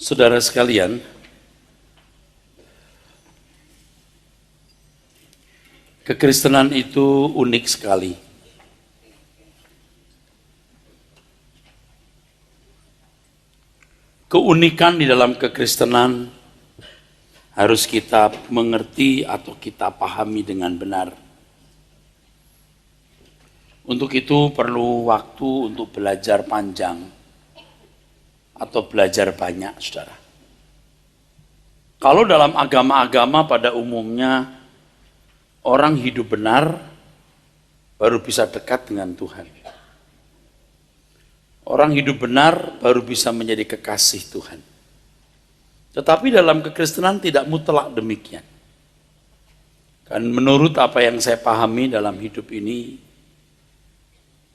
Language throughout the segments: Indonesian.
Saudara sekalian, kekristenan itu unik sekali. Keunikan di dalam kekristenan harus kita mengerti atau kita pahami dengan benar. Untuk itu perlu waktu untuk belajar panjang atau belajar banyak, saudara. Kalau dalam agama-agama pada umumnya orang hidup benar baru bisa dekat dengan Tuhan. Orang hidup benar baru bisa menjadi kekasih Tuhan. Tetapi dalam kekristenan tidak mutlak demikian. Dan menurut apa yang saya pahami dalam hidup ini,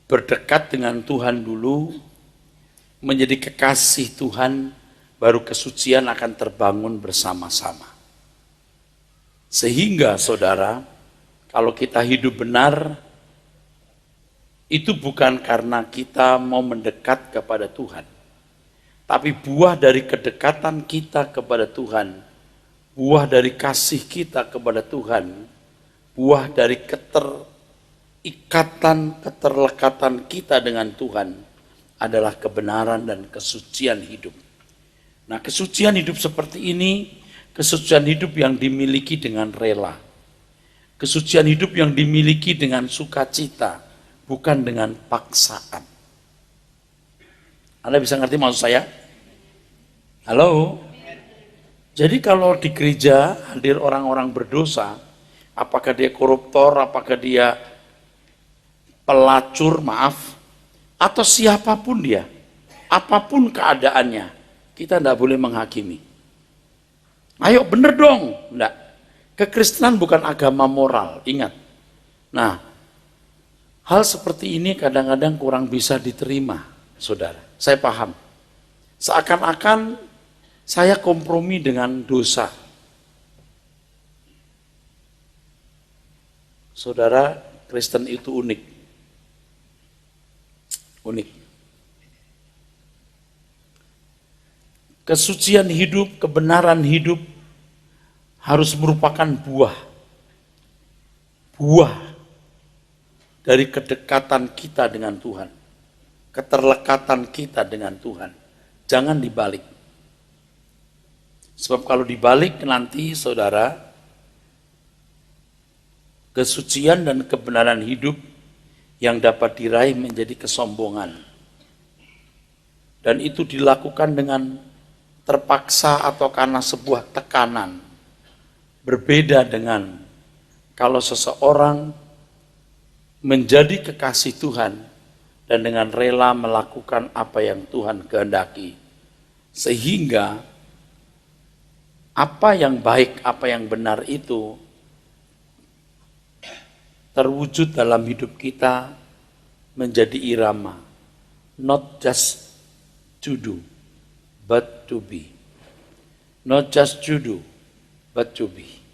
berdekat dengan Tuhan dulu, menjadi kekasih Tuhan, baru kesucian akan terbangun bersama-sama. Sehingga saudara, kalau kita hidup benar, itu bukan karena kita mau mendekat kepada Tuhan, tapi buah dari kedekatan kita kepada Tuhan, buah dari kasih kita kepada Tuhan, buah dari keterlekatan kita dengan Tuhan, adalah kebenaran dan kesucian hidup. Nah, kesucian hidup seperti ini, kesucian hidup yang dimiliki dengan rela. Kesucian hidup yang dimiliki dengan sukacita, bukan dengan paksaan. Anda bisa ngerti maksud saya? Halo? Jadi kalau di gereja hadir orang-orang berdosa, apakah dia koruptor, apakah dia pelacur, atau siapapun dia, apapun keadaannya, kita tidak boleh menghakimi. Ayo bener dong, enggak. Kekristenan bukan agama moral, ingat. Nah, hal seperti ini kadang-kadang kurang bisa diterima, saudara. Saya paham. Seakan-akan saya kompromi dengan dosa. Saudara, Kristen itu unik. Kesucian hidup, kebenaran hidup harus merupakan buah dari kedekatan kita dengan Tuhan, keterlekatan kita dengan Tuhan. Jangan dibalik. Sebab kalau dibalik nanti saudara, kesucian dan kebenaran hidup yang dapat diraih menjadi kesombongan. Dan itu dilakukan dengan terpaksa atau karena sebuah tekanan. Berbeda dengan kalau seseorang menjadi kekasih Tuhan dan dengan rela melakukan apa yang Tuhan kehendaki. Sehingga apa yang baik, apa yang benar itu terwujud dalam hidup kita menjadi irama. Not just to do, but to be. Not just to do, but to be.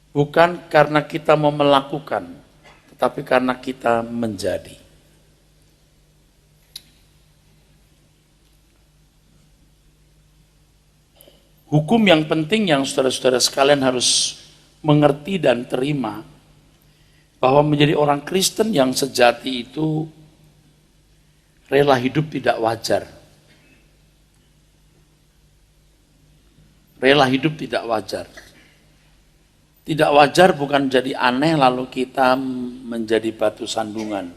Bukan karena kita mau melakukan, tetapi karena kita menjadi. Hukum yang penting yang saudara-saudara sekalian harus mengerti dan terima, bahwa menjadi orang Kristen yang sejati itu rela hidup tidak wajar. Rela hidup tidak wajar. Tidak wajar bukan jadi aneh lalu kita menjadi batu sandungan.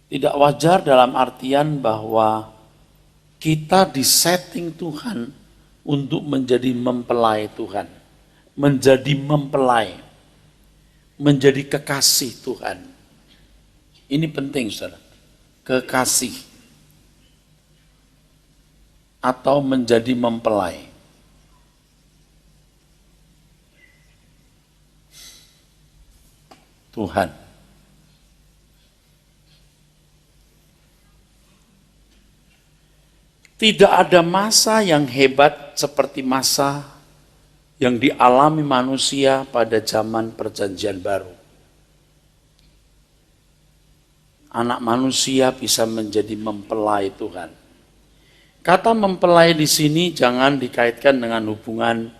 Tidak wajar dalam artian bahwa kita disetting Tuhan untuk menjadi mempelai Tuhan. Menjadi mempelai. Menjadi kekasih Tuhan. Ini penting, saudara. Kekasih. Atau menjadi mempelai. Tuhan. Tidak ada masa yang hebat seperti masa yang dialami manusia pada zaman Perjanjian Baru. Anak manusia bisa menjadi mempelai Tuhan. Kata mempelai di sini jangan dikaitkan dengan hubungan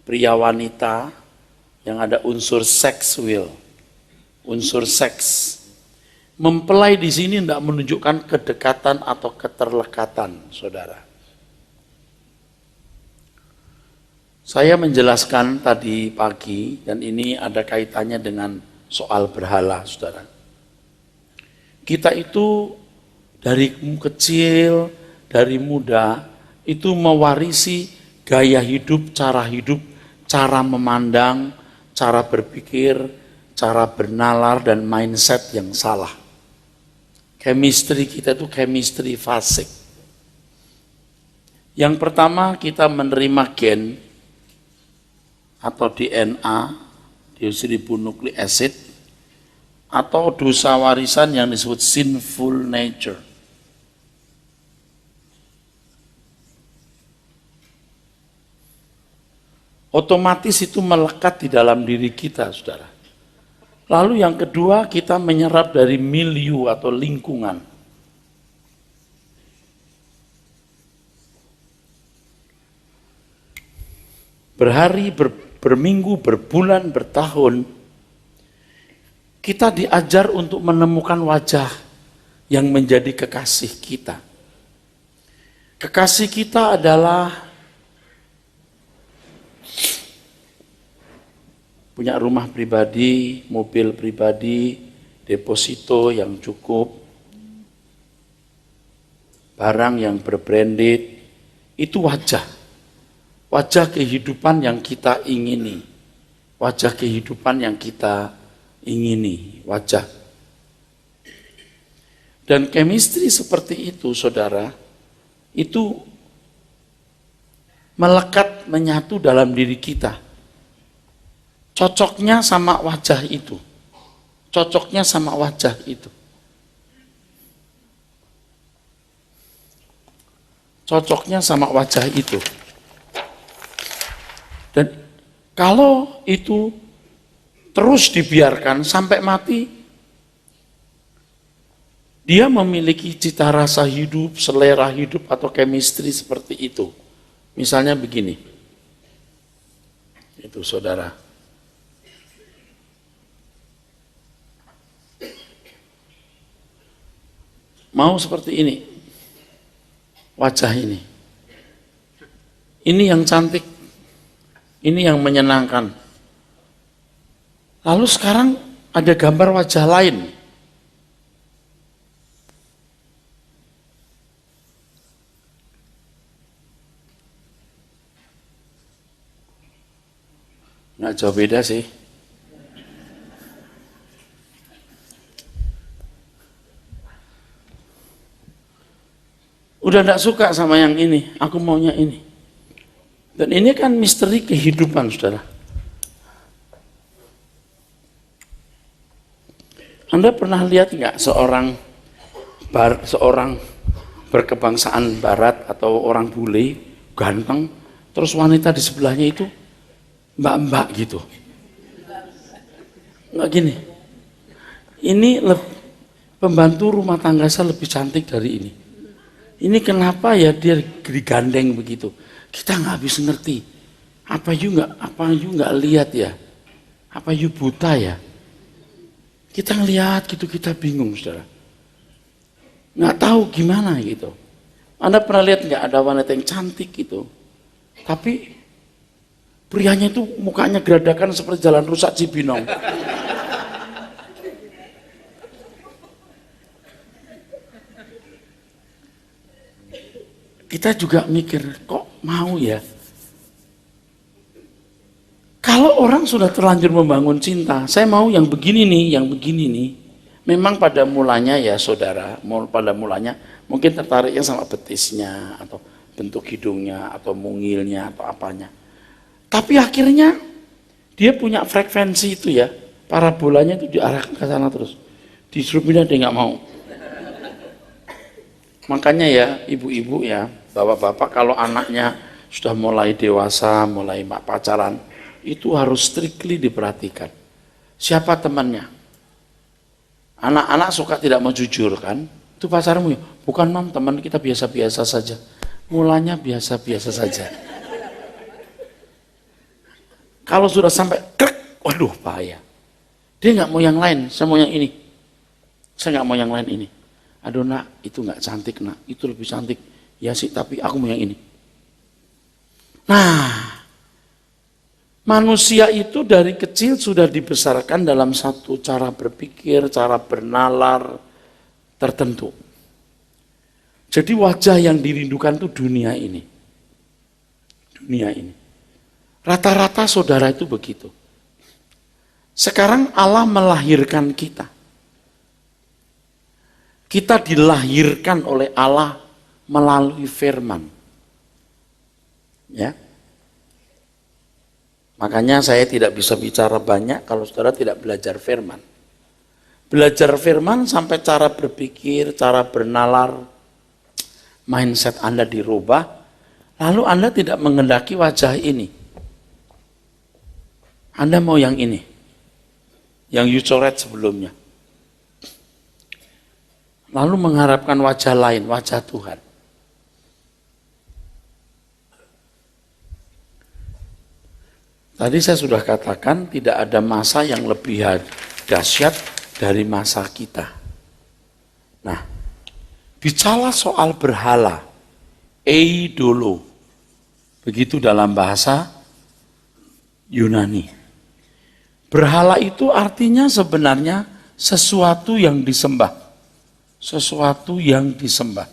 pria wanita yang ada unsur seksual, unsur seks. Mempelai di sini tidak menunjukkan kedekatan atau keterlekatan, saudara. Saya menjelaskan tadi pagi, dan ini ada kaitannya dengan soal berhala, saudara. Kita itu dari kecil, dari muda, itu mewarisi gaya hidup, cara memandang, cara berpikir, cara bernalar, dan mindset yang salah. Chemistry kita itu chemistry fasik. Yang pertama kita menerima gen atau DNA, deoksiribonukleik acid, atau dosa warisan yang disebut sinful nature. Otomatis itu melekat di dalam diri kita, saudara. Lalu yang kedua, kita menyerap dari milieu atau lingkungan. Berhari, berminggu, berbulan, bertahun, kita diajar untuk menemukan wajah yang menjadi kekasih kita. Kekasih kita adalah punya rumah pribadi, mobil pribadi, deposito yang cukup, barang yang berbranded, itu wajah. Wajah kehidupan yang kita ingini. Wajah kehidupan yang kita ingini, wajah. Dan chemistry seperti itu, saudara, itu melekat, menyatu dalam diri kita. Cocoknya sama wajah itu. Cocoknya sama wajah itu. Cocoknya sama wajah itu. Dan kalau itu terus dibiarkan sampai mati, dia memiliki cita rasa hidup, selera hidup, atau chemistry seperti itu. Misalnya begini. Itu saudara. Mau seperti ini, wajah ini. Ini yang cantik, ini yang menyenangkan. Lalu sekarang ada gambar wajah lain. Nggak jauh beda sih. Udah enggak suka sama yang ini, aku maunya ini. Dan ini kan misteri kehidupan, saudara. Anda pernah lihat enggak seorang berkebangsaan barat atau orang bule, ganteng, terus wanita di sebelahnya itu mbak-mbak gitu. Enggak gini. Ini pembantu rumah tangga saya lebih cantik dari ini. Ini kenapa ya dia digandeng begitu? Kita nggak bisa ngerti. Apa you nggak lihat ya? Apa you buta ya? Kita ngelihat gitu, kita bingung, saudara. Nggak tahu gimana gitu. Anda pernah lihat nggak ada wanita yang cantik gitu, tapi prianya itu mukanya geradakan seperti jalan rusak Cibinong. Kita juga mikir, kok mau ya? Kalau orang sudah terlanjur membangun cinta, saya mau yang begini nih, yang begini nih. Memang pada mulanya ya saudara, pada mulanya mungkin tertariknya sama betisnya, atau bentuk hidungnya, atau mungilnya, atau apanya. Tapi akhirnya dia punya frekuensi itu ya, Parabolanya itu diarahkan ke sana terus. Disuruh pindah dia nggak mau. Makanya ya ibu-ibu ya, bapak-bapak kalau anaknya sudah mulai dewasa, mulai pacaran, itu harus strictly diperhatikan. Siapa temannya? Anak-anak suka tidak mau jujur kan? Itu pacarmu ya? Bukan mam, teman kita biasa-biasa saja. Mulanya biasa-biasa saja. Kalau sudah sampai krek, waduh bahaya. Dia nggak mau yang lain, saya mau yang ini. Saya nggak mau yang lain ini. Aduh nak, itu nggak cantik nak, itu lebih cantik. Ya sih, tapi aku mau yang ini. Nah, manusia itu dari kecil sudah dibesarkan dalam satu cara berpikir, cara bernalar tertentu. Jadi wajah yang dirindukan itu dunia ini. Dunia ini. Rata-rata saudara itu begitu. Sekarang Allah melahirkan kita. Kita dilahirkan oleh Allah melalui firman. Ya. Makanya saya tidak bisa bicara banyak kalau saudara tidak belajar firman. Belajar firman sampai cara berpikir, cara bernalar, mindset Anda dirubah, lalu Anda tidak mengendaki wajah ini. Anda mau yang ini, yang you coret sebelumnya. Lalu mengharapkan wajah lain, wajah Tuhan. Tadi saya sudah katakan tidak ada masa yang lebih dahsyat dari masa kita. Nah, bicara soal berhala, eidolo, begitu dalam bahasa Yunani. Berhala itu artinya sebenarnya sesuatu yang disembah. Sesuatu yang disembah.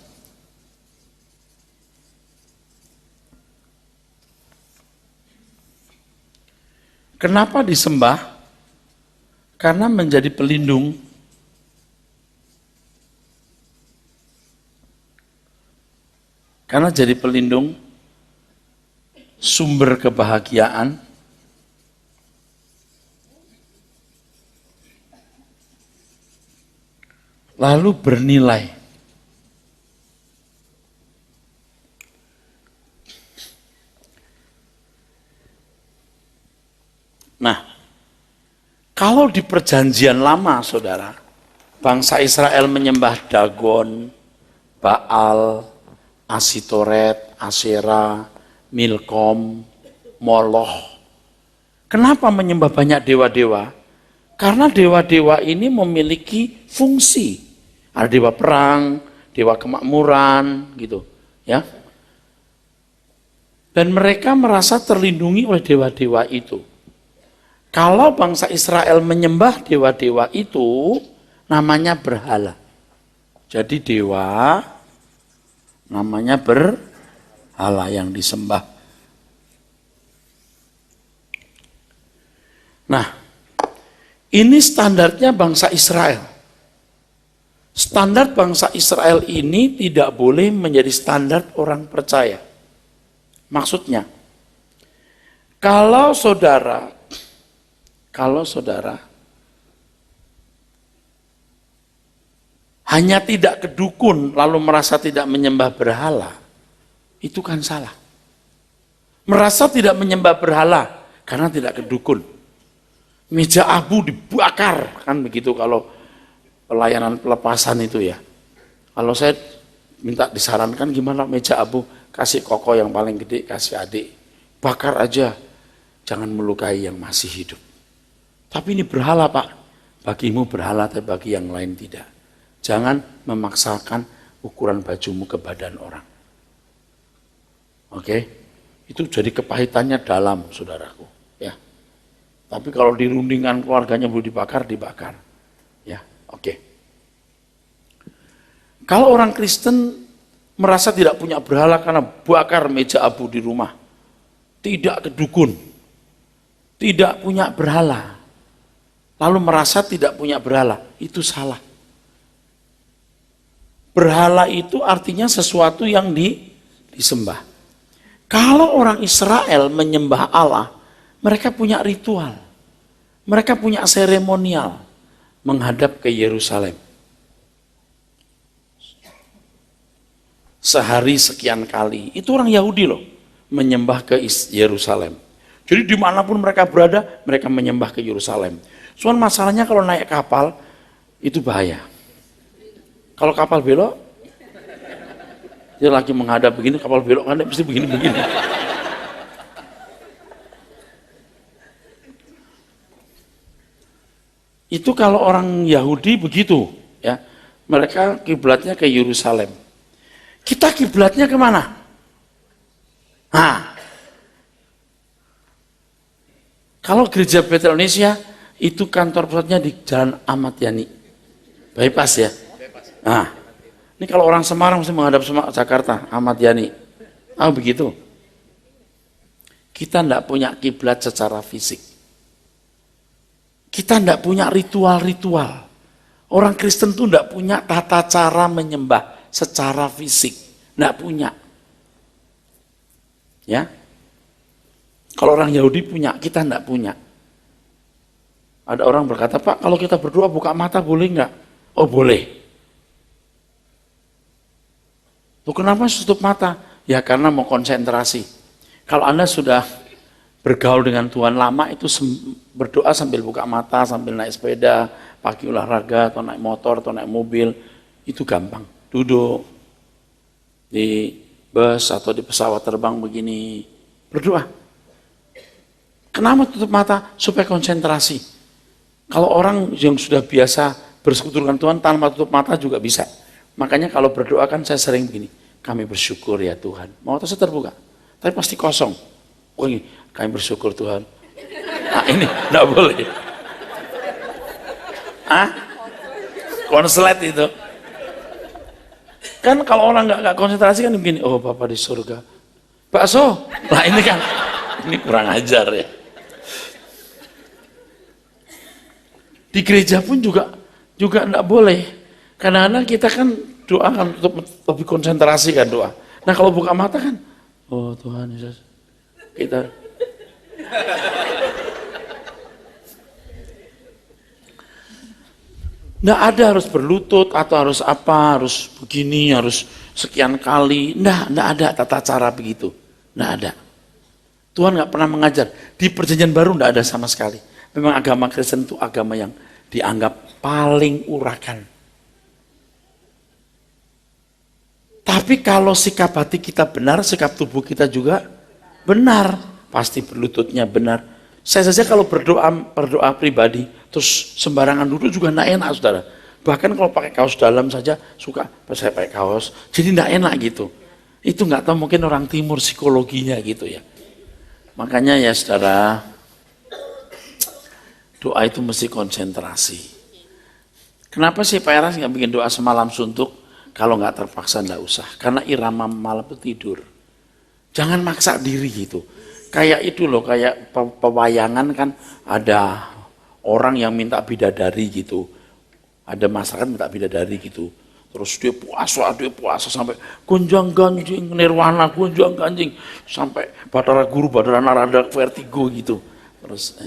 Kenapa disembah? Karena menjadi pelindung. Karena jadi pelindung, sumber kebahagiaan, lalu bernilai. Nah, kalau di perjanjian lama, saudara, bangsa Israel menyembah Dagon, Baal, Asitoret, Asyera, Milkom, Moloch. Kenapa menyembah banyak dewa-dewa? Karena dewa-dewa ini memiliki fungsi. Ada dewa perang, dewa kemakmuran, gitu, ya. Dan mereka merasa terlindungi oleh dewa-dewa itu. Kalau bangsa Israel menyembah dewa-dewa itu, namanya berhala. Jadi dewa, namanya berhala yang disembah. Nah, ini standarnya bangsa Israel. Standar bangsa Israel ini tidak boleh menjadi standar orang percaya. Maksudnya, kalau saudara hanya tidak ke dukun lalu merasa tidak menyembah berhala, itu kan salah. Merasa tidak menyembah berhala karena tidak ke dukun. Meja abu dibakar, kan begitu kalau pelayanan pelepasan itu ya. Kalau saya minta disarankan gimana meja abu, kasih koko yang paling gede, kasih adik. Bakar aja, jangan melukai yang masih hidup. Tapi ini berhala Pak, bagimu berhala tapi bagi yang lain tidak. Jangan memaksakan ukuran bajumu ke badan orang. Oke? Itu jadi kepahitannya dalam, saudaraku. Ya. Tapi kalau dirundingan keluarganya boleh dibakar, dibakar. Ya, oke. Kalau orang Kristen merasa tidak punya berhala karena bakar meja abu di rumah, tidak ke dukun, tidak punya berhala, lalu merasa tidak punya berhala, itu salah. Berhala itu artinya sesuatu yang disembah. Kalau orang Israel menyembah Allah, mereka punya ritual. Mereka punya seremonial menghadap ke Yerusalem. Sehari sekian kali. Itu orang Yahudi loh, menyembah ke Yerusalem. Jadi dimanapun mereka berada, mereka menyembah ke Yerusalem. Cuman masalahnya kalau naik kapal, itu bahaya. Kalau kapal belok, dia lagi menghadap begini, kapal belok kan mesti begini-begini. Itu kalau orang Yahudi begitu, ya. Mereka kiblatnya ke Yerusalem. Kita kiblatnya kemana? Nah, kalau gereja Betel Indonesia itu kantor pusatnya di Jalan Ahmad Yani, bypass ya. Nah, ini kalau orang Semarang mesti menghadap Jakarta, Ahmad Yani. Begitu. Kita tidak punya kiblat secara fisik. Kita tidak punya ritual-ritual. Orang Kristen tuh tidak punya tata cara menyembah secara fisik, tidak punya. Ya, kalau orang Yahudi punya, kita tidak punya. Ada orang berkata, Pak, kalau kita berdoa buka mata boleh nggak? Oh boleh. Tuh kenapa tutup mata? Ya karena mau konsentrasi. Kalau Anda sudah bergaul dengan Tuhan lama, itu berdoa sambil buka mata, sambil naik sepeda, pagi olahraga, atau naik motor, atau naik mobil, itu gampang. Duduk di bus atau di pesawat terbang begini, berdoa. Kenapa tutup mata? Supaya konsentrasi. Kalau orang yang sudah biasa bersekutu dengan Tuhan tanpa tutup mata juga bisa. Makanya kalau berdoa kan saya sering begini, kami bersyukur ya Tuhan. Mau saya terbuka, tapi pasti kosong. Oh ini, kami bersyukur Tuhan. Nah ini, enggak boleh. Konslet itu. Kan kalau orang nggak konsentrasi kan begini, oh Bapak di surga, bakso. Nah ini kan, ini kurang ajar ya. Di gereja pun juga nggak boleh. Kadang-kadang kita kan doa kan untuk lebih konsentrasi kan doa. Nah kalau buka mata kan, oh Tuhan Yesus, kita. Nggak ada harus berlutut atau harus apa, harus begini, harus sekian kali. Nggak ada tata cara begitu. Nggak ada. Tuhan nggak pernah mengajar. Di perjanjian baru nggak ada sama sekali. Memang agama Kristen itu agama yang dianggap paling urakan. Tapi kalau sikap hati kita benar, sikap tubuh kita juga benar. Pasti berlututnya benar. Saya saja kalau berdoa pribadi, terus sembarangan duduk juga enggak enak, saudara. Bahkan kalau pakai kaos dalam saja suka, saya pakai kaos, jadi enggak enak gitu. Itu enggak tahu mungkin orang timur psikologinya gitu ya. Makanya ya saudara, doa itu mesti konsentrasi. Kenapa sih Pak Eras nggak bikin doa semalam suntuk? Kalau nggak terpaksa nggak usah. Karena irama malam itu tidur. Jangan maksa diri gitu. Kayak itu loh, kayak pewayangan kan ada orang yang minta bidadari gitu. Ada masyarakat minta bidadari gitu. Terus dia puasa sampai gonjang ganjing nirwana, gonjang ganjing sampai Bathara Guru, Bathara Narada vertigo gitu. Terus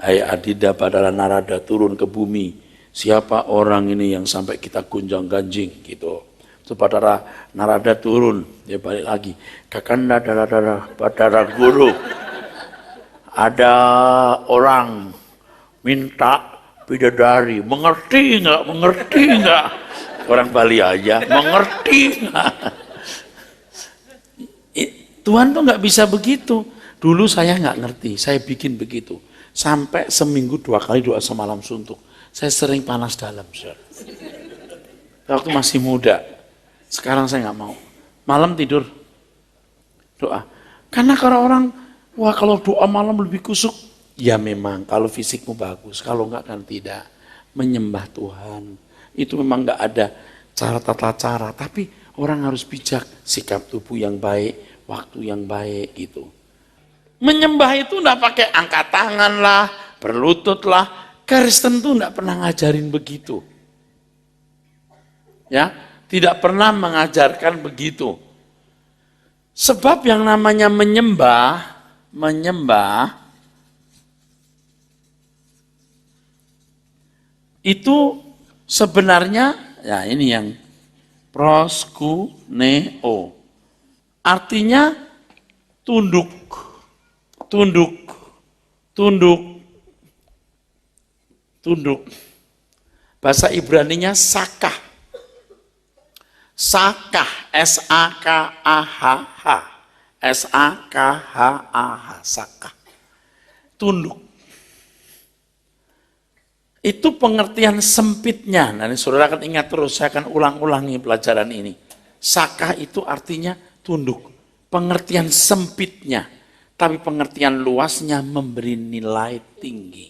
hai Adida Bathara Narada turun ke bumi. Siapa orang ini yang sampai kita gonjang ganjing gitu. Terus Bathara Narada turun, dia balik lagi. Kakanda Bathara Guru. Ada orang minta bidadari, mengerti enggak? Orang Bali aja, mengerti enggak? Tuhan tuh nggak bisa begitu. Dulu saya nggak ngerti, saya bikin begitu. Sampai seminggu 2 kali doa semalam suntuk. Saya sering panas dalam. Waktu masih muda. Sekarang saya nggak mau. Malam tidur doa. Karena orang, wah kalau doa malam lebih kusuk. Ya memang, kalau fisikmu bagus. Kalau enggak kan tidak. Menyembah Tuhan. Itu memang nggak ada tata cara. Tapi orang harus bijak. Sikap tubuh yang baik, waktu yang baik gitu. Menyembah itu enggak pakai angkat tangan lah, berlutut lah. Kristen tuh enggak pernah ngajarin begitu. Ya, tidak pernah mengajarkan begitu. Sebab yang namanya menyembah itu sebenarnya, ya ini yang proskuneo. Artinya tunduk, tunduk, tunduk, tunduk. Bahasa Ibraninya sakah. Sakah, S-A-K-A-H-H. S-A-K-H-A-H, sakah. Tunduk. Itu pengertian sempitnya. Nanti saudara akan ingat terus, saya akan ulang-ulangi pelajaran ini. Sakah itu artinya tunduk. Pengertian sempitnya. Tapi pengertian luasnya memberi nilai tinggi.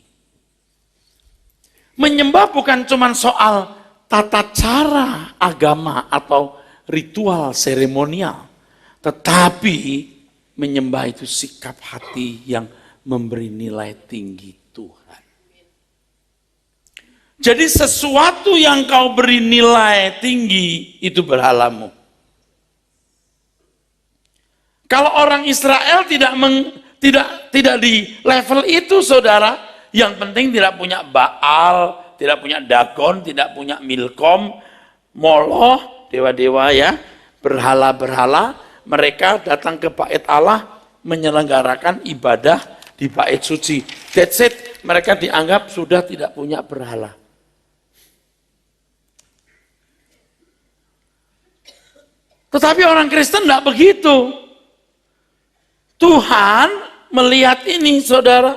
Menyembah bukan cuma soal tata cara agama atau ritual seremonial. Tetapi menyembah itu sikap hati yang memberi nilai tinggi Tuhan. Jadi sesuatu yang kau beri nilai tinggi itu berhalamu. Kalau orang Israel tidak di level itu, saudara, yang penting tidak punya Baal, tidak punya Dagon, tidak punya Milkom, Moloch, dewa-dewa ya, berhala-berhala, mereka datang ke bait Allah menyelenggarakan ibadah di bait suci. That's it, mereka dianggap sudah tidak punya berhala. Tetapi orang Kristen tidak begitu. Tuhan melihat ini, saudara.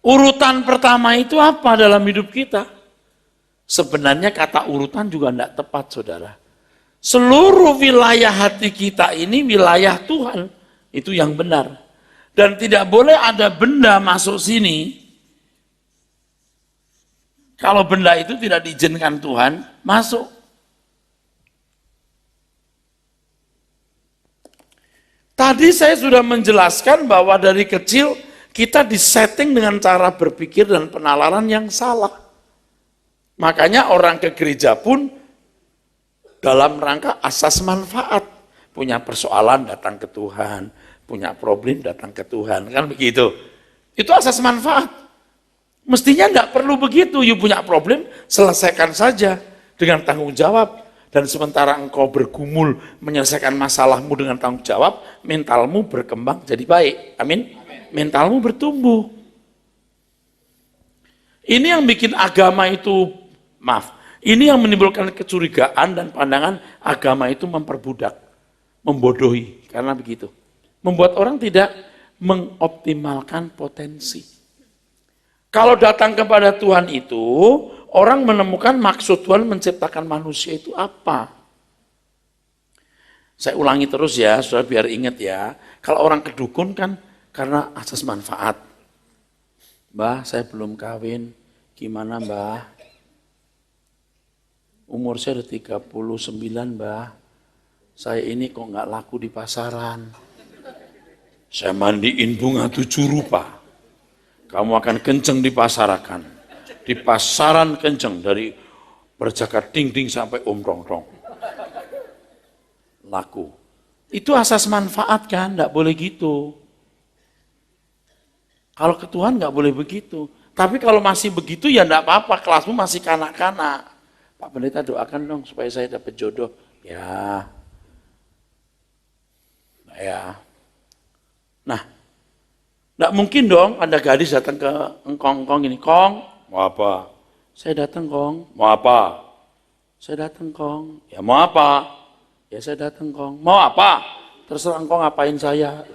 Urutan pertama itu apa dalam hidup kita? Sebenarnya kata urutan juga tidak tepat, saudara. Seluruh wilayah hati kita ini wilayah Tuhan. Itu yang benar. Dan tidak boleh ada benda masuk sini. Kalau benda itu tidak diizinkan Tuhan, masuk. Tadi saya sudah menjelaskan bahwa dari kecil kita disetting dengan cara berpikir dan penalaran yang salah. Makanya orang ke gereja pun dalam rangka asas manfaat. Punya persoalan datang ke Tuhan, punya problem datang ke Tuhan, kan begitu. Itu asas manfaat. Mestinya enggak perlu begitu, you punya problem, selesaikan saja dengan tanggung jawab. Dan sementara engkau bergumul menyelesaikan masalahmu dengan tanggung jawab, mentalmu berkembang jadi baik. Amin. Mentalmu bertumbuh. Ini yang bikin agama itu, ini yang menimbulkan kecurigaan dan pandangan agama itu memperbudak, membodohi, karena begitu. Membuat orang tidak mengoptimalkan potensi. Kalau datang kepada Tuhan itu, orang menemukan maksud Tuhan menciptakan manusia itu apa. Saya ulangi terus ya, saudara biar ingat ya. Kalau orang kedukun kan karena asas manfaat. Mbah, saya belum kawin. Gimana, Mbah? Umur saya udah 39, Mbah. Saya ini kok nggak laku di pasaran. Saya mandiin bunga 7 rupa. Kamu akan kenceng di pasaran. Di pasaran kenceng dari berjaga ding-ding sampai rong-rong. Laku. Itu asas manfaat kan, enggak boleh gitu. Kalau ke Tuhan enggak boleh begitu. Tapi kalau masih begitu ya enggak apa-apa, kelasmu masih kanak-kanak. Pak Pendeta doakan dong supaya saya dapat jodoh. Ya. Nah, enggak mungkin dong ada gadis datang ke engkong-engkong ini, Kong, mau apa? Saya datang, Kong. Mau apa? Saya datang, Kong. Ya mau apa? Ya saya datang, Kong. Mau apa? Terserah engkau ngapain saya.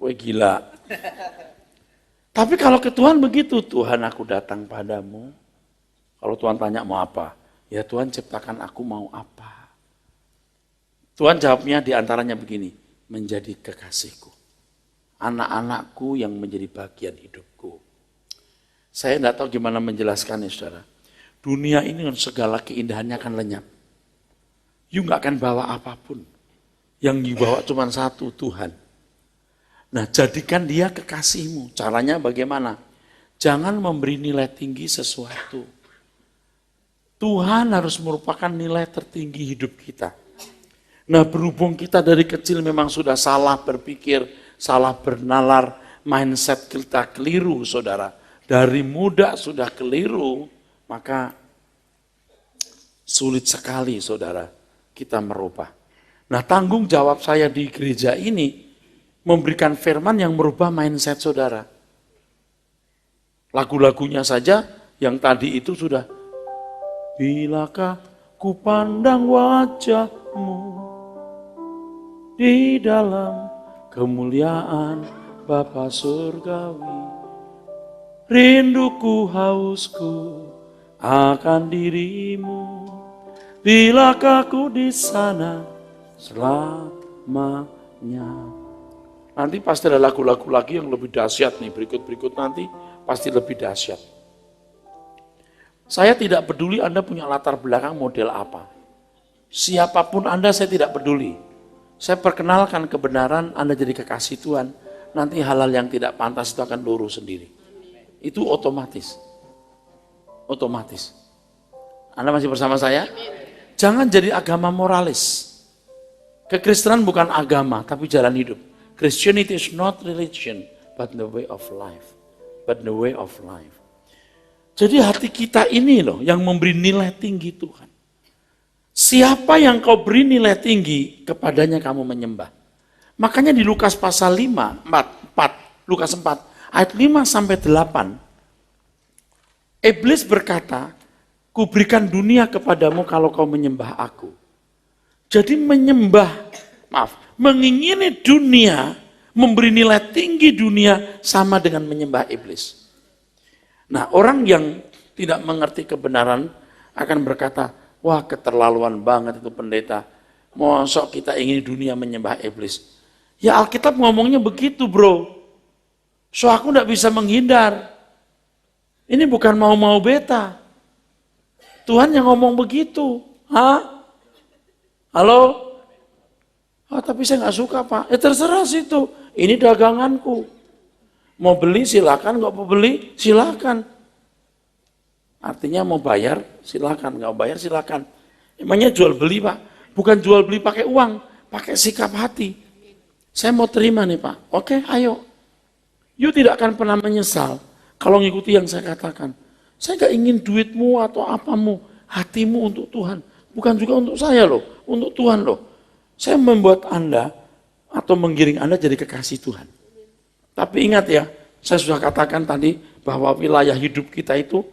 Woi gila. Tapi kalau ke Tuhan begitu, Tuhan aku datang padamu. Kalau Tuhan tanya mau apa? Ya Tuhan ciptakan aku mau apa? Tuhan jawabnya diantaranya begini, menjadi kekasihku. Anak-anakku yang menjadi bagian hidupku. Saya tidak tahu gimana menjelaskannya, saudara. Dunia ini dengan segala keindahannya akan lenyap. You nggak akan bawa apapun. Yang dibawa cuma satu, Tuhan. Nah, jadikan dia kekasihmu. Caranya bagaimana? Jangan memberi nilai tinggi sesuatu. Tuhan harus merupakan nilai tertinggi hidup kita. Nah, berhubung kita dari kecil memang sudah salah berpikir, salah bernalar, mindset kita keliru, saudara, dari muda sudah keliru, maka sulit sekali, saudara, kita merubah. Nah, tanggung jawab saya di gereja ini memberikan firman yang merubah mindset saudara. Lagu-lagunya saja yang tadi itu sudah, bilakah ku pandang wajahmu di dalam kemuliaan Bapa surgawi, rinduku hausku akan dirimu, bilakah ku di sana selamanya. Nanti pasti ada lagu-lagu lagi yang lebih dahsyat nih, berikut-berikut nanti pasti lebih dahsyat. Saya tidak peduli Anda punya latar belakang model apa. Siapapun Anda saya tidak peduli. Saya perkenalkan kebenaran, Anda jadi kekasih Tuhan, nanti hal-hal yang tidak pantas itu akan lurus sendiri. Itu otomatis. Otomatis. Anda masih bersama saya? Jangan jadi agama moralis. Kekristenan bukan agama, tapi jalan hidup. Christianity is not religion, but the way of life. But the way of life. Jadi hati kita ini loh yang memberi nilai tinggi Tuhan. Siapa yang kau beri nilai tinggi, kepadanya kamu menyembah. Makanya di Lukas pasal 5, 4, Lukas 4, ayat 5 sampai 8, Iblis berkata, kuberikan dunia kepadamu kalau kau menyembah aku. Jadi mengingini dunia, memberi nilai tinggi dunia sama dengan menyembah iblis. Nah, orang yang tidak mengerti kebenaran akan berkata, wah keterlaluan banget itu pendeta. Mosok kita ingin dunia menyembah iblis. Ya Alkitab ngomongnya begitu bro. So aku tidak bisa menghindar. Ini bukan mau-mau beta. Tuhan yang ngomong begitu. Hah? Halo? Tapi saya nggak suka Pak. Terserah situ. Ini daganganku. Mau beli silakan, nggak mau beli silakan. Artinya mau bayar silakan, nggak mau bayar silakan. Emangnya jual beli Pak? Bukan jual beli pakai uang, pakai sikap hati. Saya mau terima nih Pak. Oke, ayo. You tidak akan pernah menyesal kalau ngikuti yang saya katakan. Saya nggak ingin duitmu atau apamu, hatimu untuk Tuhan. Bukan juga untuk saya loh, untuk Tuhan loh. Saya membuat Anda atau menggiring Anda jadi kekasih Tuhan. Tapi ingat ya, saya sudah katakan tadi bahwa wilayah hidup kita itu,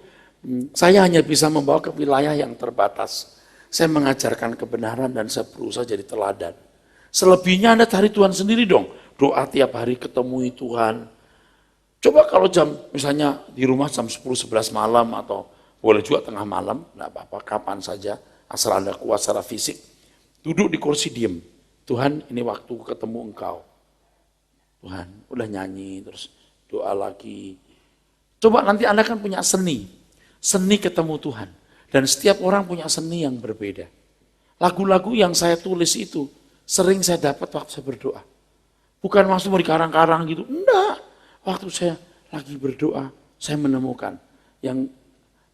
saya hanya bisa membawa ke wilayah yang terbatas. Saya mengajarkan kebenaran dan saya berusaha jadi teladan. Selebihnya Anda cari Tuhan sendiri dong. Doa tiap hari ketemui Tuhan. Coba kalau misalnya di rumah jam 10-11 malam atau boleh juga tengah malam, enggak apa-apa, kapan saja, asal Anda kuat secara fisik. Duduk di kursi diem. Tuhan, ini waktu ketemu Engkau. Tuhan, udah nyanyi, terus doa lagi. Coba nanti Anda kan punya seni. Seni ketemu Tuhan. Dan setiap orang punya seni yang berbeda. Lagu-lagu yang saya tulis itu, sering saya dapat waktu saya berdoa. Bukan maksud mau dikarang-karang gitu, enggak. Waktu saya lagi berdoa, saya menemukan. Yang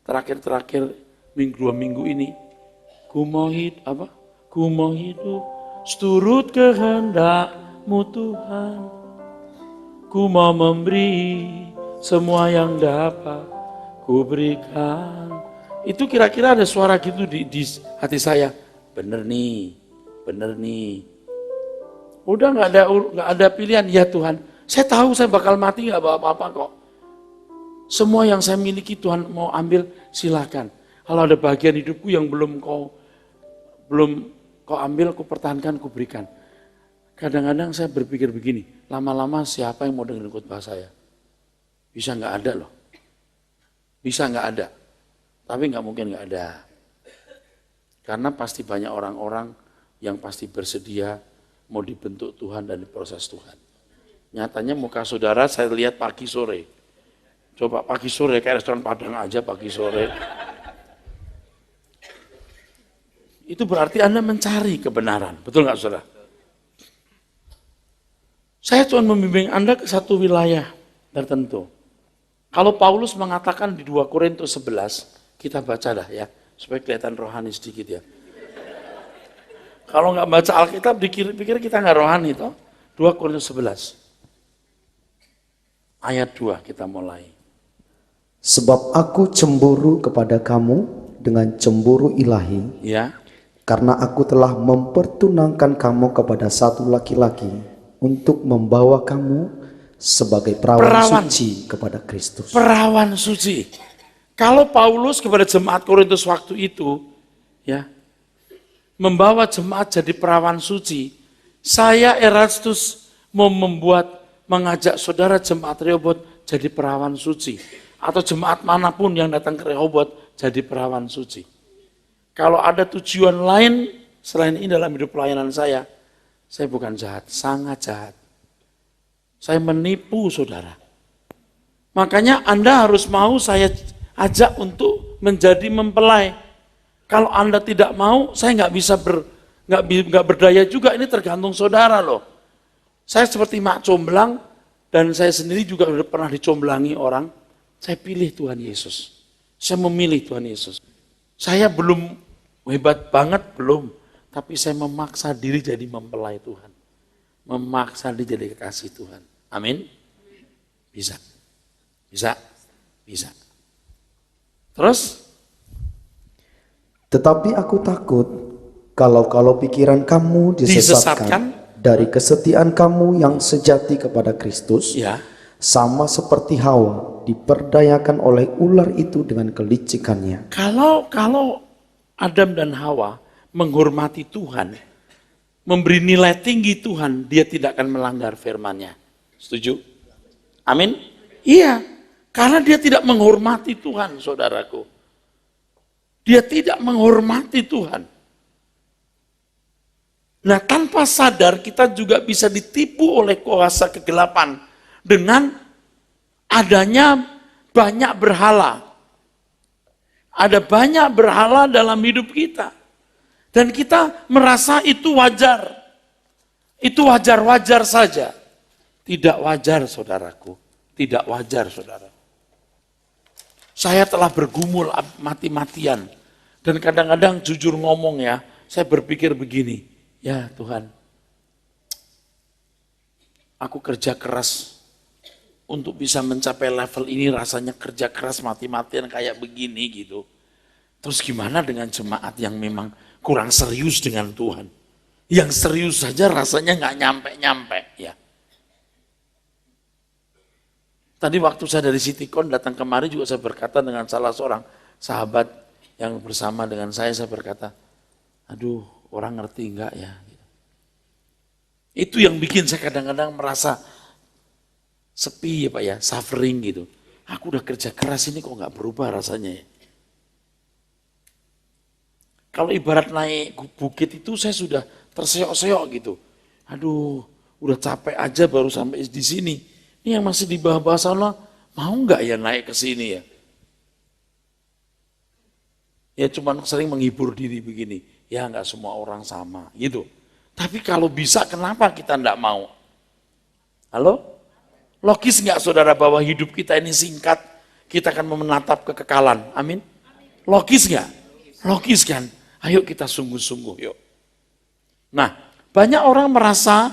terakhir-terakhir, 2 minggu ini, ku mau hidup, seturut kehendak-Mu Tuhan. Ku mau memberi semua yang dapat ku berikan. Itu kira-kira ada suara gitu di hati saya. Bener nih. Udah nggak ada pilihan. Ya Tuhan, saya tahu saya bakal mati nggak bawa apa-apa kok. Semua yang saya miliki Tuhan mau ambil silakan. Kalau ada bagian hidupku yang belum kau ambil, ku pertahankan, ku berikan. Kadang-kadang saya berpikir begini, lama-lama siapa yang mau dengerin khotbah saya? Bisa nggak ada loh. Bisa nggak ada. Tapi nggak mungkin nggak ada. Karena pasti banyak orang-orang yang pasti bersedia mau dibentuk Tuhan dan diproses Tuhan. Nyatanya muka saudara saya lihat pagi sore. Coba pagi sore kayak restoran Padang aja pagi sore. Itu berarti Anda mencari kebenaran. Betul nggak saudara? Saya cuma membimbing Anda ke satu wilayah tertentu. Kalau Paulus mengatakan di 2 Korintus 11, kita baca dah ya, supaya kelihatan rohani sedikit ya. Kalau nggak baca Alkitab, dikira-pikir kita nggak rohani toh. 2 Korintus 11. Ayat 2 kita mulai. Sebab aku cemburu kepada kamu dengan cemburu ilahi, Ya. karena aku telah mempertunangkan kamu kepada satu laki-laki untuk membawa kamu sebagai perawan suci kepada Kristus. Perawan suci. Kalau Paulus kepada jemaat Korintus waktu itu, ya, membawa jemaat jadi perawan suci, saya Erastus mau mengajak saudara jemaat Rehoboth jadi perawan suci, atau jemaat manapun yang datang ke Rehoboth jadi perawan suci. Kalau ada tujuan lain selain ini dalam hidup pelayanan saya bukan jahat, sangat jahat. Saya menipu saudara. Makanya Anda harus mau saya ajak untuk menjadi mempelai. Kalau Anda tidak mau, saya nggak berdaya juga. Ini tergantung saudara loh. Saya seperti mak comblang, dan saya sendiri juga sudah pernah dicomblangi orang. Saya pilih Tuhan Yesus. Saya memilih Tuhan Yesus. Saya belum hebat banget, belum. Tapi saya memaksa diri jadi mempelai Tuhan. Memaksa diri jadi kekasih Tuhan. Amin. Bisa. Bisa. Bisa. Terus? Tetapi aku takut kalau pikiran kamu disesatkan dari kesetiaan kamu yang sejati kepada Kristus, Ya. sama seperti Hawa diperdayakan oleh ular itu dengan kelicikannya. Kalau Adam dan Hawa menghormati Tuhan, memberi nilai tinggi Tuhan, dia tidak akan melanggar firman-Nya. Setuju? Amin? Iya, karena dia tidak menghormati Tuhan, saudaraku. Dia tidak menghormati Tuhan. Nah, tanpa sadar kita juga bisa ditipu oleh kuasa kegelapan dengan adanya banyak berhala. Ada banyak berhala dalam hidup kita. Dan kita merasa itu wajar. Itu wajar-wajar saja. Tidak wajar, saudaraku. Tidak wajar, saudara. Saya telah bergumul mati-matian. Dan kadang-kadang jujur ngomong ya, saya berpikir begini, ya Tuhan, aku kerja keras untuk bisa mencapai level ini, rasanya kerja keras mati-matian kayak begini gitu. Terus gimana dengan jemaat yang memang kurang serius dengan Tuhan? Yang serius saja rasanya nggak nyampe-nyampe ya. Tadi waktu saya dari Citycon datang kemari juga saya berkata dengan salah seorang sahabat yang bersama dengan saya berkata, aduh orang ngerti enggak ya? Itu yang bikin saya kadang-kadang merasa sepi ya Pak ya, suffering gitu. Aku udah kerja keras ini kok nggak berubah rasanya ya. Kalau ibarat naik bukit itu saya sudah terseok-seok gitu. Aduh, udah capek aja baru sampai di sini. Ini yang masih di bawah-bawah sana, mau nggak ya naik ke sini ya? Ya cuman sering menghibur diri begini, ya nggak semua orang sama gitu. Tapi kalau bisa kenapa kita nggak mau? Halo? Logis nggak saudara bahwa hidup kita ini singkat, kita akan menatap kekekalan, amin? Logis nggak? Logis kan? Ayo kita sungguh-sungguh yuk. Nah, banyak orang merasa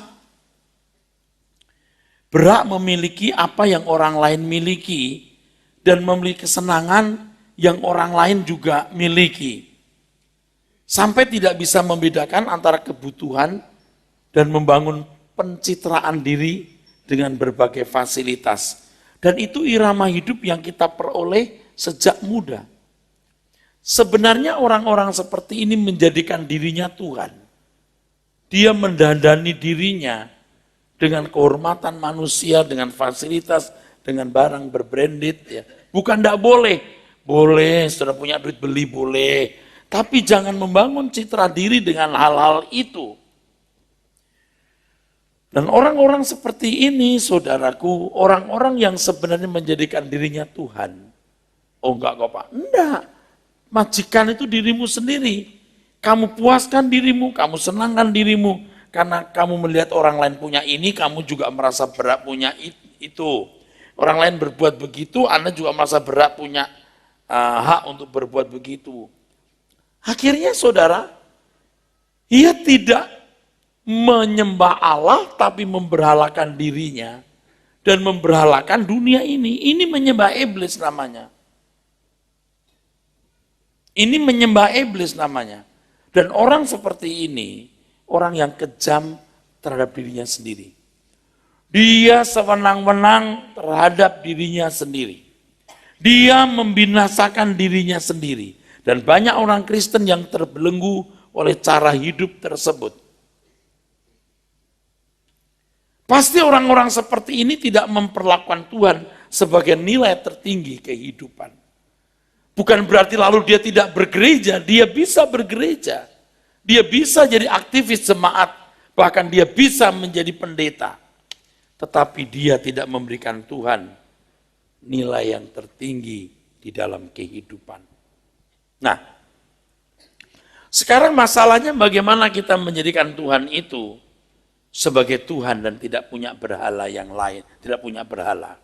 berhak memiliki apa yang orang lain miliki dan memiliki kesenangan yang orang lain juga miliki. Sampai tidak bisa membedakan antara kebutuhan dan membangun pencitraan diri dengan berbagai fasilitas. Dan itu irama hidup yang kita peroleh sejak muda. Sebenarnya orang-orang seperti ini menjadikan dirinya Tuhan. Dia mendandani dirinya dengan kehormatan manusia, dengan fasilitas, dengan barang berbranded. Ya. Bukan tidak boleh. Boleh, sudah punya duit beli, boleh. Tapi jangan membangun citra diri dengan hal-hal itu. Dan orang-orang seperti ini, saudaraku, orang-orang yang sebenarnya menjadikan dirinya Tuhan. Oh enggak kok Pak, enggak. Majikan itu dirimu sendiri. Kamu puaskan dirimu, kamu senangkan dirimu. Karena kamu melihat orang lain punya ini, kamu juga merasa berat punya itu. Orang lain berbuat begitu, Anda juga merasa berat punya hak untuk berbuat begitu. Akhirnya saudara, ia tidak menyembah Allah tapi memberhalakan dirinya dan memberhalakan dunia ini. Ini menyembah iblis namanya. Ini menyembah iblis namanya. Dan orang seperti ini, orang yang kejam terhadap dirinya sendiri. Dia sewenang-wenang terhadap dirinya sendiri. Dia membinasakan dirinya sendiri. Dan banyak orang Kristen yang terbelenggu oleh cara hidup tersebut. Pasti orang-orang seperti ini tidak memperlakukan Tuhan sebagai nilai tertinggi kehidupan. Bukan berarti lalu dia tidak bergereja, dia bisa bergereja. Dia bisa jadi aktivis jemaat, bahkan dia bisa menjadi pendeta. Tetapi dia tidak memberikan Tuhan nilai yang tertinggi di dalam kehidupan. Nah, sekarang masalahnya bagaimana kita menjadikan Tuhan itu sebagai Tuhan dan tidak punya berhala yang lain, tidak punya berhala.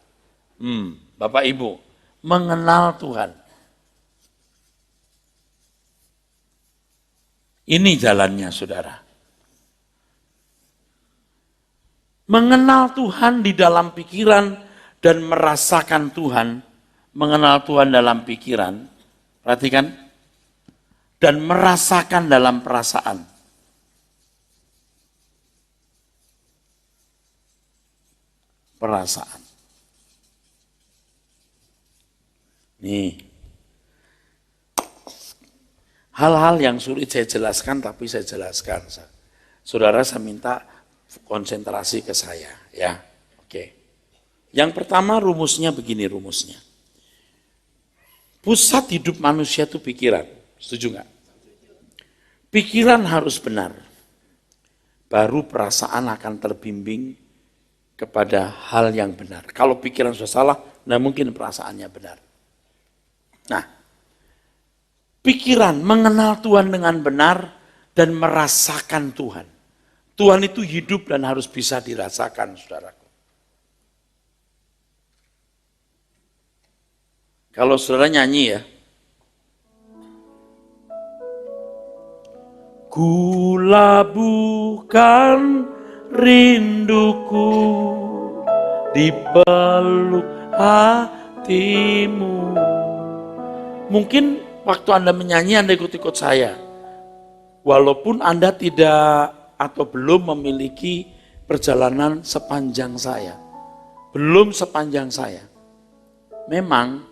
Bapak Ibu, mengenal Tuhan. Ini jalannya, saudara. Mengenal Tuhan di dalam pikiran dan merasakan Tuhan, mengenal Tuhan dalam pikiran, perhatikan, dan merasakan dalam perasaan. Perasaan. Nih, hal-hal yang sulit saya jelaskan, tapi saya jelaskan. Saudara, saya minta konsentrasi ke saya, ya. Oke. Yang pertama rumusnya begini rumusnya. Pusat hidup manusia itu pikiran, setuju nggak? Pikiran harus benar, baru perasaan akan terbimbing kepada hal yang benar. Kalau pikiran sudah salah, nah mungkin perasaannya benar. Nah, pikiran mengenal Tuhan dengan benar dan merasakan Tuhan. Tuhan itu hidup dan harus bisa dirasakan, saudaraku. Kalau saudara nyanyi ya, kulabuhkan rinduku di peluk hatimu. Mungkin waktu Anda menyanyi, Anda ikut-ikut saya. Walaupun Anda tidak atau belum memiliki perjalanan sepanjang saya. Belum sepanjang saya. Memang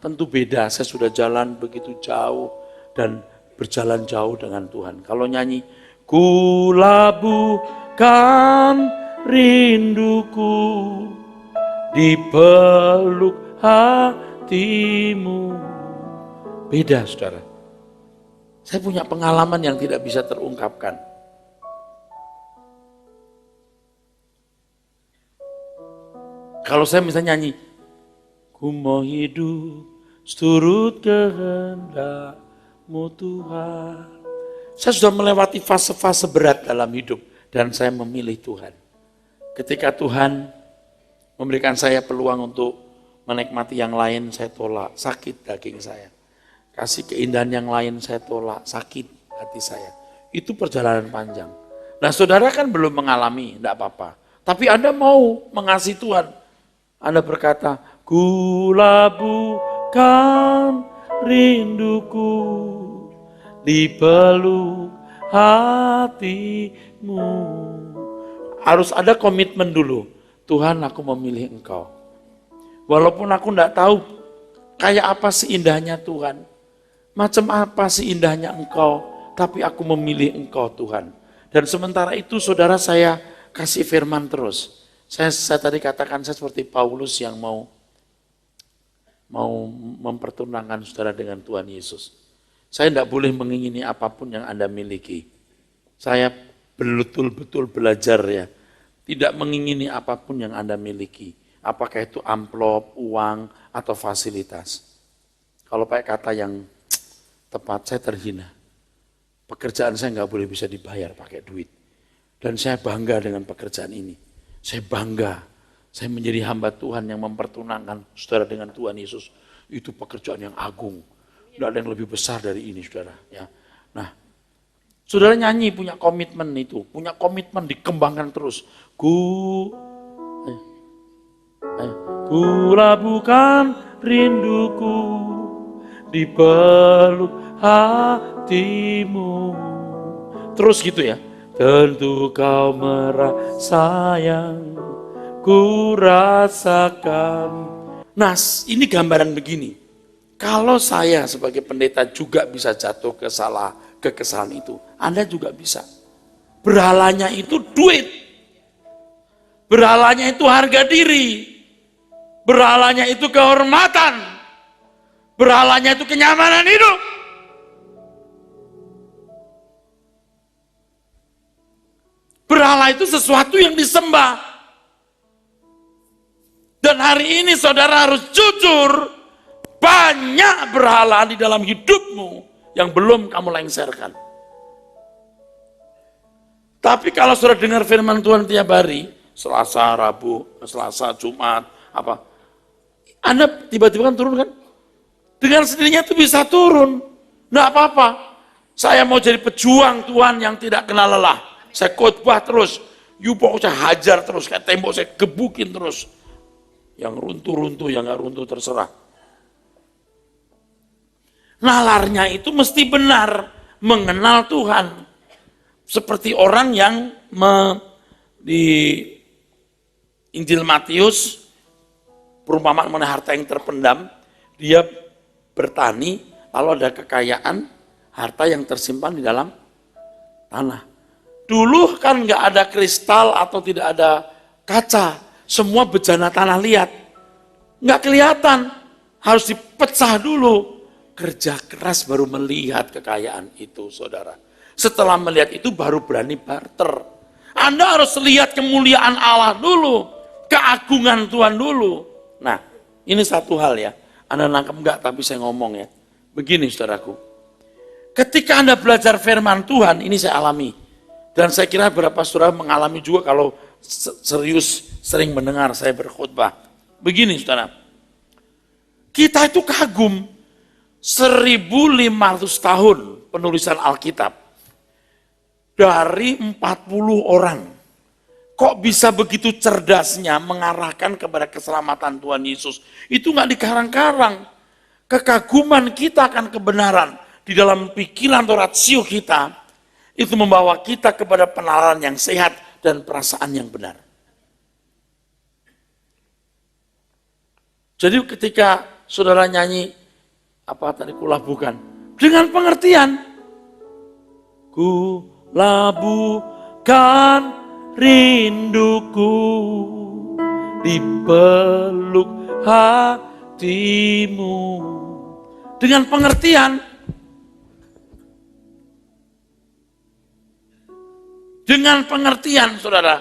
tentu beda, saya sudah jalan begitu jauh dan berjalan jauh dengan Tuhan. Kalau nyanyi, kulabuhkan rinduku di peluk hatimu. Beda, saudara. Saya punya pengalaman yang tidak bisa terungkapkan. Kalau saya misalnya nyanyi, ku mau hidup seturut kehendak-Mu Tuhan. Saya sudah melewati fase-fase berat dalam hidup dan saya memilih Tuhan. Ketika Tuhan memberikan saya peluang untuk menikmati yang lain, saya tolak, sakit daging saya. Kasih keindahan yang lain, saya tolak, sakit hati saya. Itu perjalanan panjang. Nah, saudara kan belum mengalami, enggak apa-apa. Tapi Anda mau mengasihi Tuhan. Anda berkata, kulabuhkan rinduku di peluk hatimu. Harus ada komitmen dulu. Tuhan, aku memilih Engkau. Walaupun aku enggak tahu kayak apa sih indahnya Tuhan. Macam apa sih indahnya Engkau. Tapi aku memilih Engkau Tuhan. Dan sementara itu saudara saya kasih firman terus. Saya tadi katakan saya seperti Paulus yang mau mempertunangkan saudara dengan Tuhan Yesus. Saya tidak boleh mengingini apapun yang Anda miliki. Saya betul-betul belajar ya. Tidak mengingini apapun yang Anda miliki. Apakah itu amplop, uang, atau fasilitas. Kalau pakai kata yang tepat, saya terhina. Pekerjaan saya nggak boleh bisa dibayar pakai duit. Dan saya bangga dengan pekerjaan ini. Saya bangga. Saya menjadi hamba Tuhan yang mempertunangkan saudara dengan Tuhan Yesus. Itu pekerjaan yang agung. Tidak ada yang lebih besar dari ini, saudara. Ya. Nah, saudara nyanyi punya komitmen itu. Punya komitmen dikembangkan terus. Ayo. Ku labuhkan rinduku di peluk hatimu. Terus gitu ya. Tentu kau merasa yang ku rasakan. Nah, ini gambaran begini. Kalau saya sebagai pendeta juga bisa jatuh ke kesalahan itu, Anda juga bisa. Berhalanya itu duit. Berhalanya itu harga diri. Berhalanya itu kehormatan. Berhalanya itu kenyamanan hidup. Berhala itu sesuatu yang disembah. Dan hari ini saudara harus jujur, banyak berhala di dalam hidupmu yang belum kamu lengserkan. Tapi kalau saudara dengar firman Tuhan tiap hari, Selasa, Rabu, Selasa, Jumat, Anda tiba-tiba kan turun kan? Dengan sendirinya itu bisa turun. Nggak apa-apa. Saya mau jadi pejuang Tuhan yang tidak kenal lelah. Saya khotbah terus. Pokoknya saya hajar terus. Kayak tembok saya gebukin terus. Yang runtuh-runtuh, yang nggak runtuh terserah. Nalarnya itu mesti benar. Mengenal Tuhan. Seperti orang yang di Injil Matius, perumpamaan mengenai harta yang terpendam, dia bertani, lalu ada kekayaan, harta yang tersimpan di dalam tanah. Dulu kan nggak ada kristal atau tidak ada kaca, semua bejana tanah liat. Nggak kelihatan, harus dipecah dulu. Kerja keras baru melihat kekayaan itu, saudara. Setelah melihat itu baru berani barter. Anda harus lihat kemuliaan Allah dulu, keagungan Tuhan dulu. Nah, ini satu hal ya. Anda nangkep enggak, tapi saya ngomong ya. Begini saudaraku. Ketika Anda belajar firman Tuhan, ini saya alami. Dan saya kira beberapa saudara mengalami juga kalau serius sering mendengar saya berkhutbah. Begini saudara. Kita itu kagum 1.500 tahun penulisan Alkitab. Dari 40 orang. Kok bisa begitu cerdasnya mengarahkan kepada keselamatan Tuhan Yesus? Itu nggak dikarang-karang. Kekaguman kita akan kebenaran di dalam pikiran atau rasio kita, itu membawa kita kepada penalaran yang sehat dan perasaan yang benar. Jadi ketika saudara nyanyi, apa tadi kulabuhkan? Dengan pengertian, ku labuhkan rinduku di peluk hatimu. Dengan pengertian. Dengan pengertian, saudara.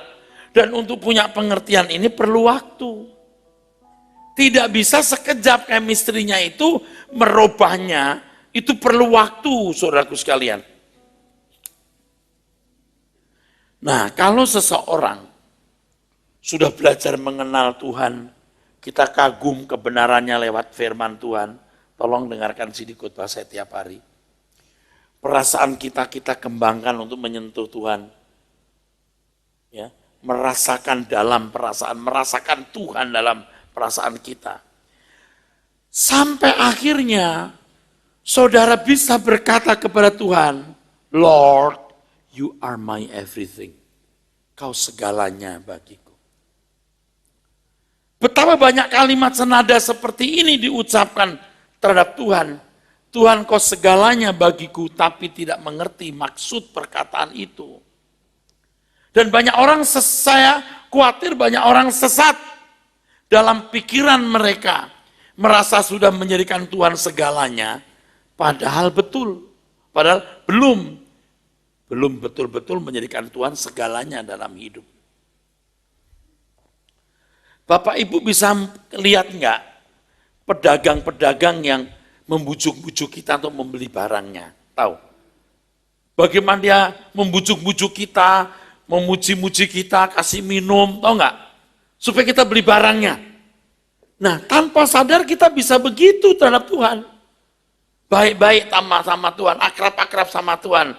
Dan untuk punya pengertian ini perlu waktu. Tidak bisa sekejap chemistry-nya itu merubahnya. Itu perlu waktu, saudaraku sekalian. Nah, kalau seseorang sudah belajar mengenal Tuhan, kita kagum kebenarannya lewat firman Tuhan, tolong dengarkan CD khotbah saya tiap hari. Perasaan kita kembangkan untuk menyentuh Tuhan. Ya, merasakan dalam perasaan, merasakan Tuhan dalam perasaan kita. Sampai akhirnya, saudara bisa berkata kepada Tuhan, Lord, you are my everything. Kau segalanya bagiku. Betapa banyak kalimat senada seperti ini diucapkan terhadap Tuhan. Tuhan kau segalanya bagiku, tapi tidak mengerti maksud perkataan itu. Dan banyak orang, saya khawatir banyak orang sesat dalam pikiran mereka. Merasa sudah menjadikan Tuhan segalanya, padahal betul. Padahal belum betul-betul menjadikan Tuhan segalanya dalam hidup. Bapak Ibu bisa lihat enggak pedagang-pedagang yang membujuk-bujuk kita untuk membeli barangnya? Tahu? Bagaimana dia membujuk-bujuk kita, memuji-muji kita, kasih minum, tahu enggak? Supaya kita beli barangnya. Nah, tanpa sadar kita bisa begitu terhadap Tuhan. Baik-baik sama Tuhan, akrab-akrab sama Tuhan.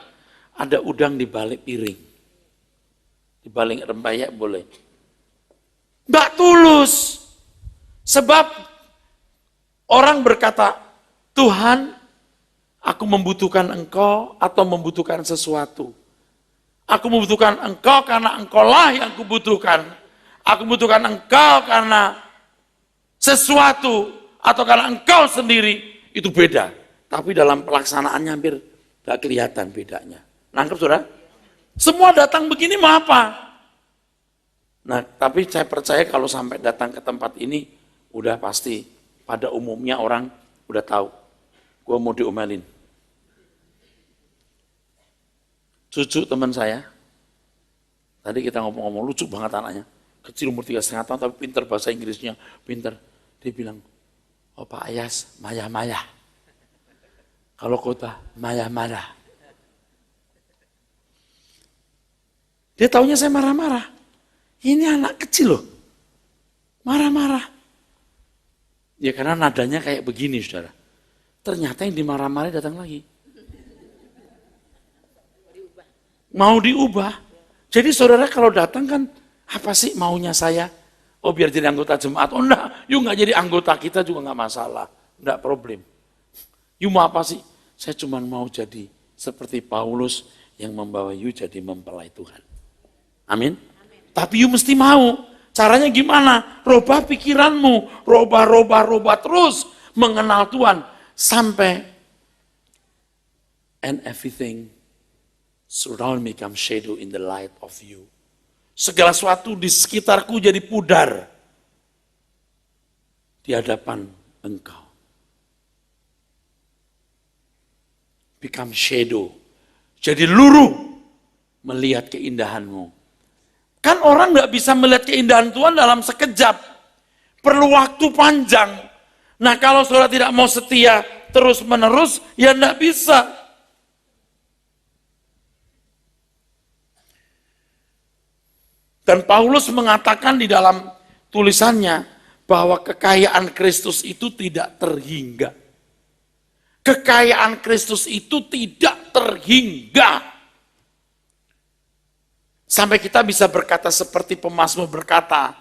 Ada udang di balik piring. Di balik rempeyek boleh. Nggak tulus. Sebab orang berkata, Tuhan, aku membutuhkan Engkau atau membutuhkan sesuatu. Aku membutuhkan Engkau karena Engkaulah yang kubutuhkan. Aku membutuhkan Engkau karena sesuatu atau karena Engkau sendiri, itu beda. Tapi dalam pelaksanaannya hampir gak kelihatan bedanya. Nangkep saudara? Semua datang begini mau apa? Nah, tapi saya percaya kalau sampai datang ke tempat ini, udah pasti pada umumnya orang udah tahu. Gue mau diomelin. Cucu teman saya, tadi kita ngomong-ngomong, lucu banget anaknya. Kecil umur 3,5 tahun, tapi pinter bahasa Inggrisnya, pinter. Dia bilang, oh Pak Ayas, maya-maya. Kalau kota, maya-maya. Dia taunya saya marah-marah. Ini anak kecil loh, marah-marah. Ya karena nadanya kayak begini, saudara. Ternyata yang dimarah-marah datang lagi. Mau diubah. Jadi saudara kalau datang kan, apa sih maunya saya? Oh biar jadi anggota jemaat. Oh enggak, you nggak jadi anggota kita juga nggak masalah. Enggak problem. You mau apa sih? Saya cuma mau jadi seperti Paulus yang membawa you jadi mempelai Tuhan. Amin. Tapi you mesti mau. Caranya gimana? Robah pikiranmu. Robah terus mengenal Tuhan. Sampai and everything surround me come shadow in the light of you. Segala sesuatu di sekitarku jadi pudar di hadapan Engkau. Become shadow. Jadi luruh melihat keindahanmu. Kan orang nggak bisa melihat keindahan Tuhan dalam sekejap. Perlu waktu panjang. Nah kalau saudara tidak mau setia terus menerus, ya nggak bisa. Dan Paulus mengatakan di dalam tulisannya bahwa kekayaan Kristus itu tidak terhingga. Kekayaan Kristus itu tidak terhingga. Sampai kita bisa berkata seperti pemazmur berkata,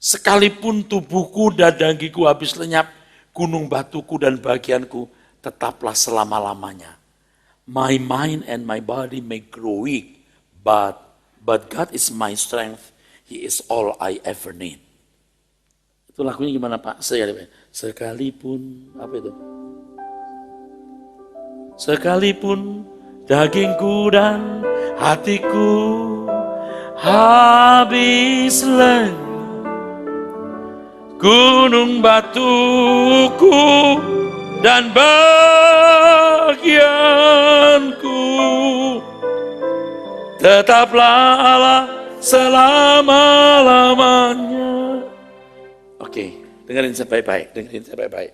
sekalipun tubuhku dan dagingku habis lenyap, gunung batuku dan bagianku tetaplah selama-lamanya. My mind and my body may grow weak, but God is my strength, He is all I ever need. Itu lagunya gimana Pak? Sekalipun, apa itu? Sekalipun dagingku dan hatiku habis lenyap, gunung batuku dan bagianku tetaplah Allah selama-lamanya. Oke, dengerin saya baik-baik.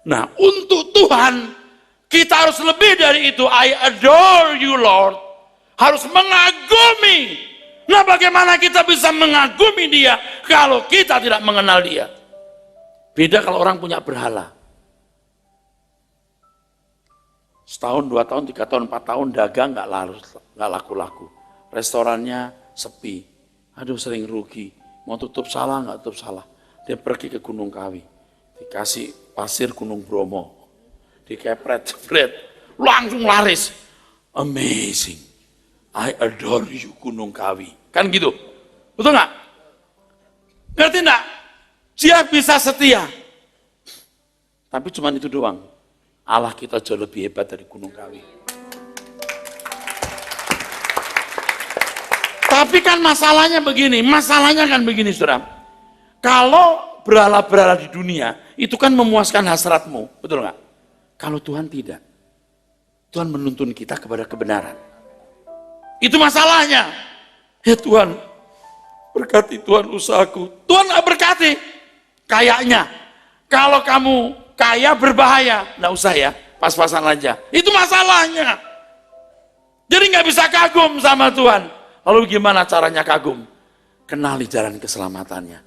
Nah, untuk Tuhan kita harus lebih dari itu. I adore you, Lord. Harus mengagumi. Nah, bagaimana kita bisa mengagumi Dia kalau kita tidak mengenal Dia? Beda kalau orang punya berhala. Setahun, 2 tahun, 3 tahun, 4 tahun dagang nggak laku-laku. Restorannya sepi. Aduh, sering rugi. Mau tutup salah, nggak tutup salah. Dia pergi ke Gunung Kawi. Dikasih pasir Gunung Bromo. Dikepret-jepret, langsung laris. Amazing. I adore you Gunung Kawi. Kan gitu. Betul nggak? Ngerti nggak? Dia bisa setia. Tapi cuma itu doang. Allah kita jauh lebih hebat dari Gunung Kawi. Tapi kan masalahnya begini, saudara. Kalau berhala-berhala di dunia, itu kan memuaskan hasratmu, betul nggak? Kalau Tuhan tidak. Tuhan menuntun kita kepada kebenaran. Itu masalahnya. Ya Tuhan, berkati Tuhan usahaku. Tuhan nggak berkati. Kayaknya. Kalau kamu kaya berbahaya, nggak usah ya, pas-pasan aja. Itu masalahnya. Jadi nggak bisa kagum sama Tuhan. Lalu gimana caranya kagum? Kenali jalan keselamatannya.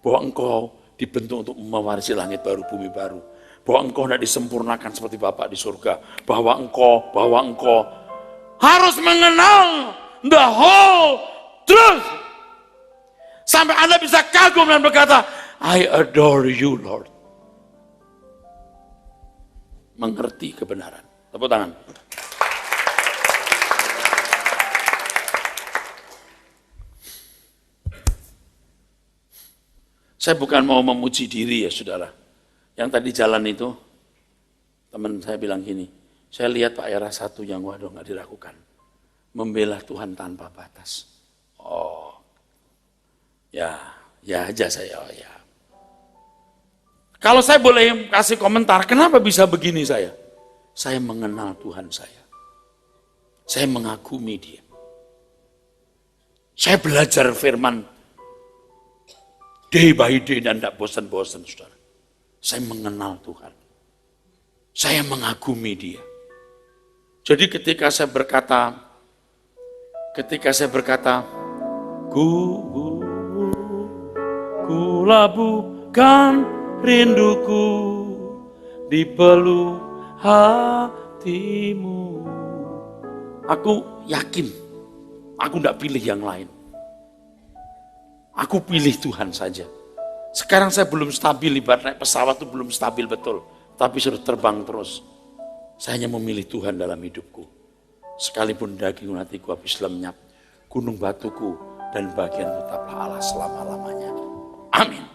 Bahwa engkau dibentuk untuk mewarisi langit baru, bumi baru. Bahwa engkau tidak disempurnakan seperti Bapa di surga. Bahwa engkau harus mengenal the whole truth. Sampai Anda bisa kagum dan berkata, I adore you Lord. Mengerti kebenaran. Tepuk tangan. Saya bukan mau memuji diri ya saudara. Yang tadi jalan itu, teman saya bilang gini, saya lihat Pak Era satu yang waduh nggak diragukan. Membela Tuhan tanpa batas. Oh, ya aja saya, oh ya. Kalau saya boleh kasih komentar, kenapa bisa begini saya? Saya mengenal Tuhan saya. Saya mengagumi Dia. Saya belajar firman day by day dan tidak bosan-bosan, saudara. Saya mengenal Tuhan. Saya mengagumi Dia. Jadi ketika saya berkata, ku labuhkan rinduku di peluk hatimu. Aku yakin, aku tidak pilih yang lain. Aku pilih Tuhan saja. Sekarang saya belum stabil, ibarat naik pesawat itu belum stabil betul. Tapi sudah terbang terus. Saya hanya memilih Tuhan dalam hidupku. Sekalipun daging hatiku habis lenyap, gunung batuku dan bagian tetaplah Allah selama-lamanya. Amin.